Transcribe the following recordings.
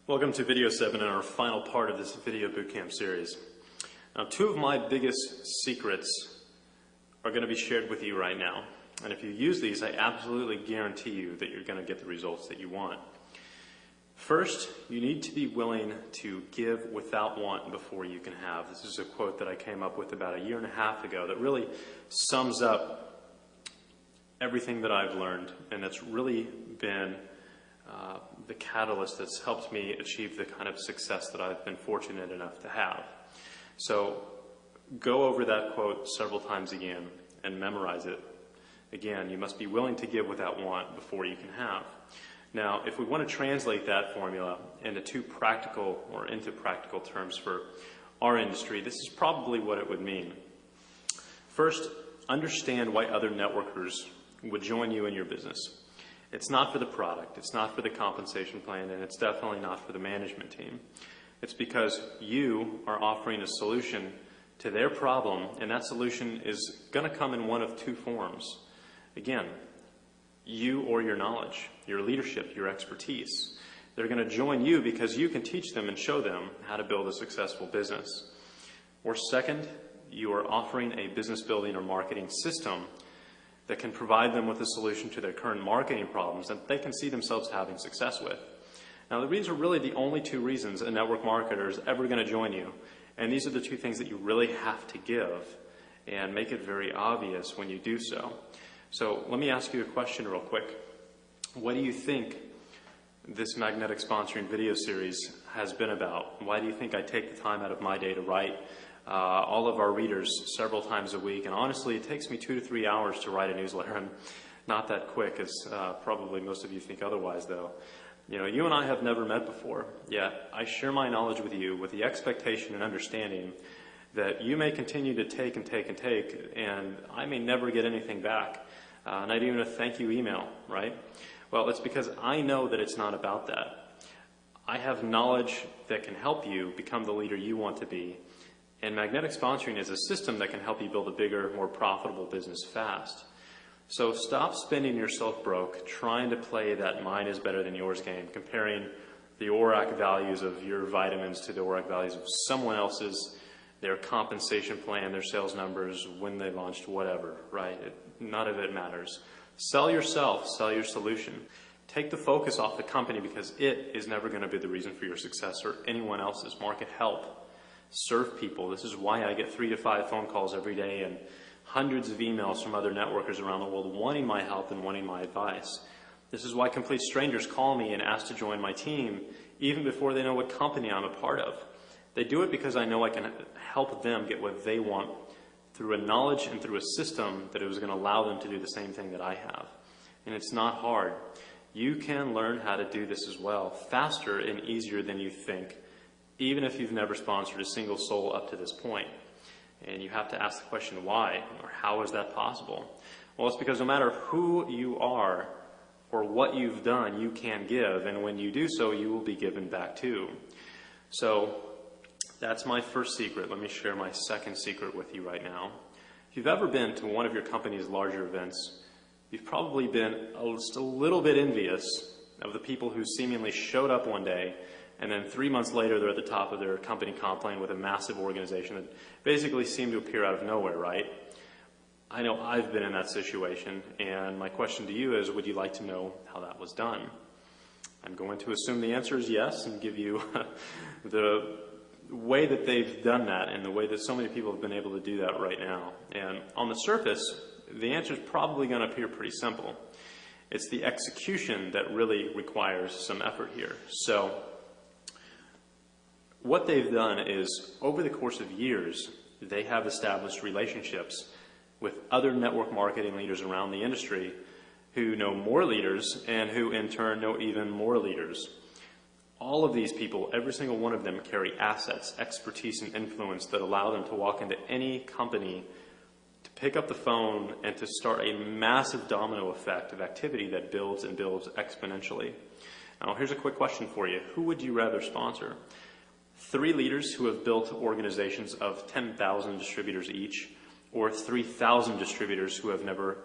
Welcome to video 7 and our final part of this video bootcamp series. Now, two of my biggest secrets are going to be shared with you right now. And if you use these, I absolutely guarantee you that you're going to get the results that you want. First, you need to be willing to give without want before you can have. This is a quote that I came up with about 1.5 years ago that really sums up everything that I've learned, and that's really been the catalyst that's helped me achieve the kind of success that I've been fortunate enough to have. So go over that quote several times again and memorize it. Again, you must be willing to give without want before you can have. Now, if we want to translate that formula into practical terms for our industry, this is probably what it would mean. First, understand why other networkers would join you in your business. It's not for the product, it's not for the compensation plan, and it's definitely not for the management team. It's because you are offering a solution to their problem, and that solution is going to come in one of two forms. Again, you or your knowledge, your leadership, your expertise. They're going to join you because you can teach them and show them how to build a successful business. Or second, you are offering a business building or marketing system that can provide them with a solution to their current marketing problems that they can see themselves having success with. Now, these are really the only two reasons a network marketer is ever going to join you, and these are the two things that you really have to give and make it very obvious when you do so. So let me ask you a question real quick. What do you think this magnetic sponsoring video series has been about? Why do you think I take the time out of my day to write all of our readers several times a week? And honestly, it takes me 2 to 3 hours to write a newsletter. I'm not that quick, as probably most of you think otherwise, though. You know, you and I have never met before, yet I share my knowledge with you with the expectation and understanding that you may continue to take and take and take, and I may never get anything back. Not even a thank you email, right? Well, it's because I know that it's not about that. I have knowledge that can help you become the leader you want to be. And magnetic sponsoring is a system that can help you build a bigger, more profitable business fast. So stop spending yourself broke trying to play that mine is better than yours game, comparing the ORAC values of your vitamins to the ORAC values of someone else's, their compensation plan, their sales numbers, when they launched, whatever, right? None of it matters. Sell yourself, sell your solution. Take the focus off the company because it is never going to be the reason for your success or anyone else's. Market help. Serve people. This is why I get 3 to 5 phone calls every day and hundreds of emails from other networkers around the world wanting my help and wanting my advice. This is why complete strangers call me and ask to join my team even before they know what company I'm a part of. They do it because I know I can help them get what they want through a knowledge and through a system that is going to allow them to do the same thing that I have. And it's not hard. You can learn how to do this as well, faster and easier than you think, even if you've never sponsored a single soul up to this point. And you have to ask the question, why, or how is that possible? Well, it's because no matter who you are or what you've done, you can give, and when you do so, you will be given back too. So that's my first secret. Let me share my second secret with you right now. If you've ever been to one of your company's larger events, you've probably been just a little bit envious of the people who seemingly showed up one day and then 3 months later, they're at the top of their company comp plan with a massive organization that basically seemed to appear out of nowhere, right? I know I've been in that situation, and my question to you is, would you like to know how that was done? I'm going to assume the answer is yes and give you the way that they've done that and the way that so many people have been able to do that right now. And on the surface, the answer is probably going to appear pretty simple. It's the execution that really requires some effort here. So what they've done is, over the course of years, they have established relationships with other network marketing leaders around the industry who know more leaders and who in turn know even more leaders. All of these people, every single one of them, carry assets, expertise, and influence that allow them to walk into any company, to pick up the phone, and to start a massive domino effect of activity that builds and builds exponentially. Now, here's a quick question for you. Who would you rather sponsor? 3 leaders who have built organizations of 10,000 distributors each, or 3,000 distributors who have never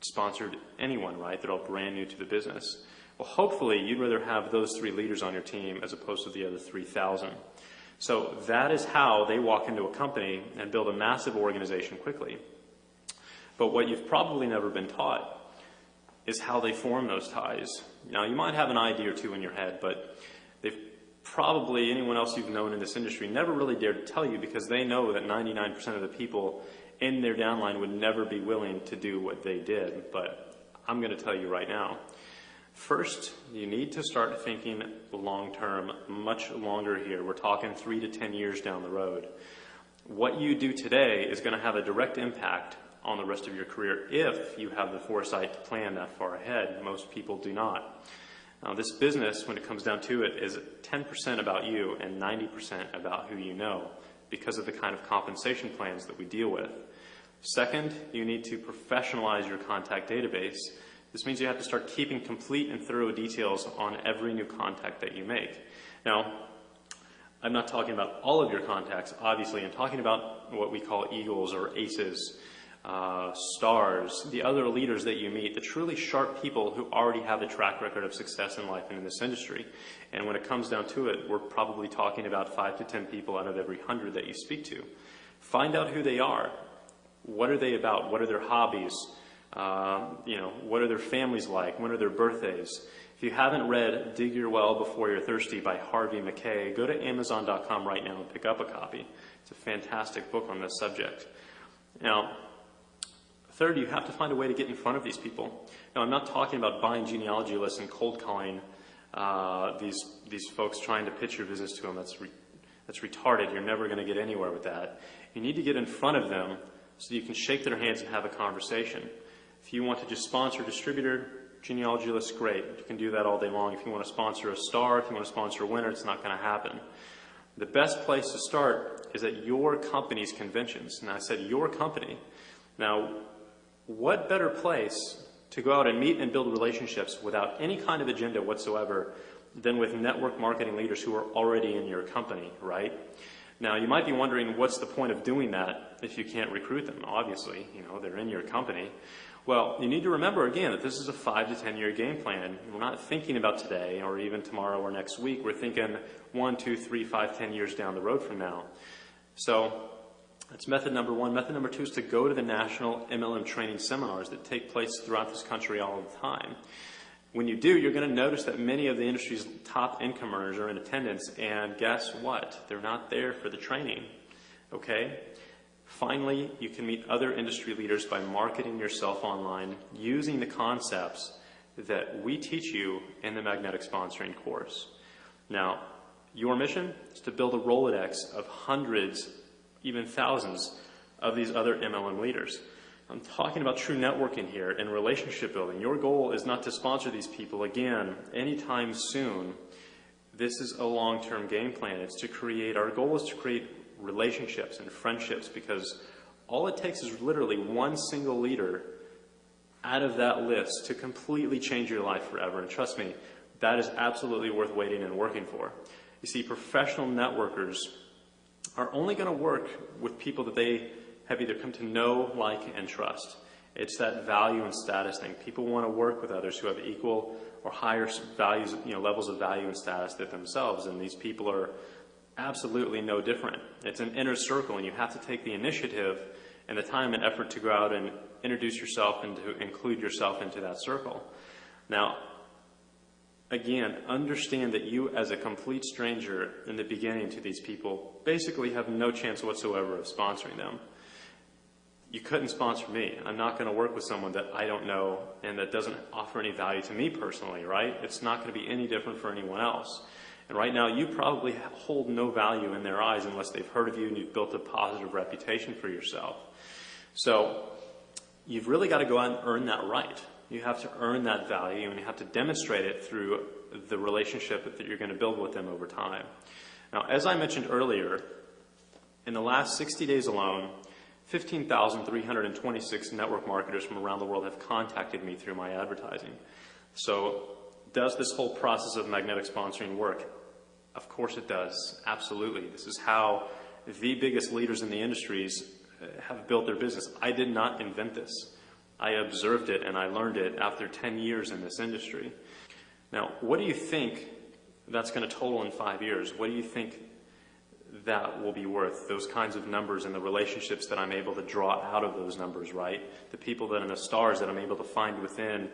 sponsored anyone, right? They're all brand new to the business. Well, hopefully you'd rather have those 3 leaders on your team as opposed to the other 3,000. So that is how they walk into a company and build a massive organization quickly. But what you've probably never been taught is how they form those ties. Now, you might have an idea or two in your head, but they've probably, anyone else you've known in this industry, never really dared to tell you, because they know that 99% of the people in their downline would never be willing to do what they did. But I'm going to tell you right now. First, you need to start thinking long-term, much longer here. We're talking 3 to 10 years down the road. What you do today is going to have a direct impact on the rest of your career if you have the foresight to plan that far ahead. Most people do not. Now, this business, when it comes down to it, is 10% about you and 90% about who you know, because of the kind of compensation plans that we deal with. Second, you need to professionalize your contact database. This means you have to start keeping complete and thorough details on every new contact that you make. Now, I'm not talking about all of your contacts, obviously. I'm talking about what we call eagles or aces, stars, the other leaders that you meet, the truly sharp people who already have a track record of success in life and in this industry. And when it comes down to it, we're probably talking about 5 to 10 people out of every 100 that you speak to. Find out who they are. What are they about? What are their hobbies? What are their families like? When are their birthdays? If you haven't read Dig Your Well Before You're Thirsty by Harvey Mackay, go to Amazon.com right now and pick up a copy. It's a fantastic book on this subject. Now, third, you have to find a way to get in front of these people. Now, I'm not talking about buying genealogy lists and cold calling these folks trying to pitch your business to them. That's retarded. You're never going to get anywhere with that. You need to get in front of them so you can shake their hands and have a conversation. If you want to just sponsor a distributor, genealogy list, great. You can do that all day long. If you want to sponsor a star, if you want to sponsor a winner, it's not going to happen. The best place to start is at your company's conventions. And I said your company. Now, what better place to go out and meet and build relationships without any kind of agenda whatsoever than with network marketing leaders who are already in your company, right? Now, you might be wondering, what's the point of doing that if you can't recruit them? Obviously, they're in your company. Well, you need to remember, again, that this is a 5 to 10 year game plan. We're not thinking about today or even tomorrow or next week. We're thinking 1, 2, 3, 5, 10 years down the road from now. So that's method number 1. Method number 2 is to go to the national MLM training seminars that take place throughout this country all the time. When you do, you're going to notice that many of the industry's top income earners are in attendance, and guess what? They're not there for the training, okay? Finally, you can meet other industry leaders by marketing yourself online using the concepts that we teach you in the Magnetic Sponsoring course. Now, your mission is to build a Rolodex of hundreds, even thousands, of these other MLM leaders. I'm talking about true networking here and relationship building. Your goal is not to sponsor these people again anytime soon. This is a long-term game plan. Our goal is to create relationships and friendships, because all it takes is literally one single leader out of that list to completely change your life forever. And trust me, that is absolutely worth waiting and working for. You see, professional networkers are only going to work with people that they have either come to know, like, and trust. It's that value and status thing. People want to work with others who have equal or higher values, levels of value and status than themselves, and these people are absolutely no different. It's an inner circle, and you have to take the initiative and the time and effort to go out and introduce yourself and to include yourself into that circle. Now, again, understand that you, as a complete stranger in the beginning to these people, basically have no chance whatsoever of sponsoring them. You couldn't sponsor me. I'm not going to work with someone that I don't know and that doesn't offer any value to me personally, right? It's not going to be any different for anyone else. And right now, you probably hold no value in their eyes unless they've heard of you and you've built a positive reputation for yourself. So you've really got to go out and earn that right. You have to earn that value, and you have to demonstrate it through the relationship that you're going to build with them over time. Now, as I mentioned earlier, in the last 60 days alone, 15,326 network marketers from around the world have contacted me through my advertising. So does this whole process of magnetic sponsoring work? Of course it does. Absolutely. This is how the biggest leaders in the industries have built their business. I did not invent this. I observed it and I learned it after 10 years in this industry. Now, what do you think that's going to total in 5 years? What do you think that will be worth, those kinds of numbers and the relationships that I'm able to draw out of those numbers, right? The people that and the stars that I'm able to find within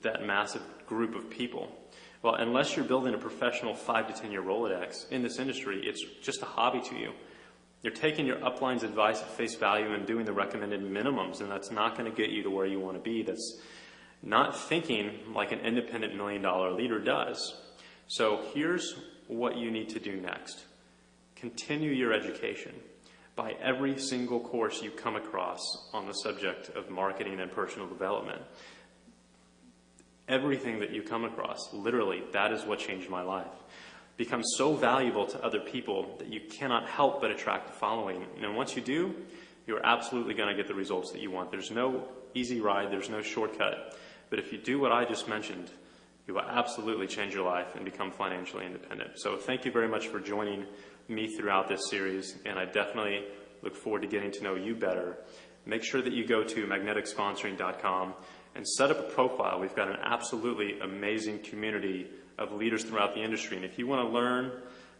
that massive group of people. Well, unless you're building a professional 5 to 10 year Rolodex in this industry, it's just a hobby to you. You're taking your upline's advice at face value and doing the recommended minimums, and that's not going to get you to where you want to be. That's not thinking like an independent $1 million leader does. So here's what you need to do next. Continue your education. Buy every single course you come across on the subject of marketing and personal development. Everything that you come across, literally, that is what changed my life. Become so valuable to other people that you cannot help but attract a following. And once you do, you're absolutely going to get the results that you want. There's no easy ride, there's no shortcut. But if you do what I just mentioned, you will absolutely change your life and become financially independent. So thank you very much for joining me throughout this series, and I definitely look forward to getting to know you better. Make sure that you go to magneticsponsoring.com and set up a profile. We've got an absolutely amazing community of leaders throughout the industry. And if you want to learn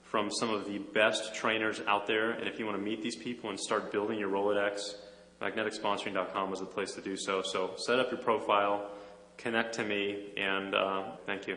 from some of the best trainers out there, and if you want to meet these people and start building your Rolodex, magneticsponsoring.com is the place to do so. So set up your profile, connect to me, and thank you.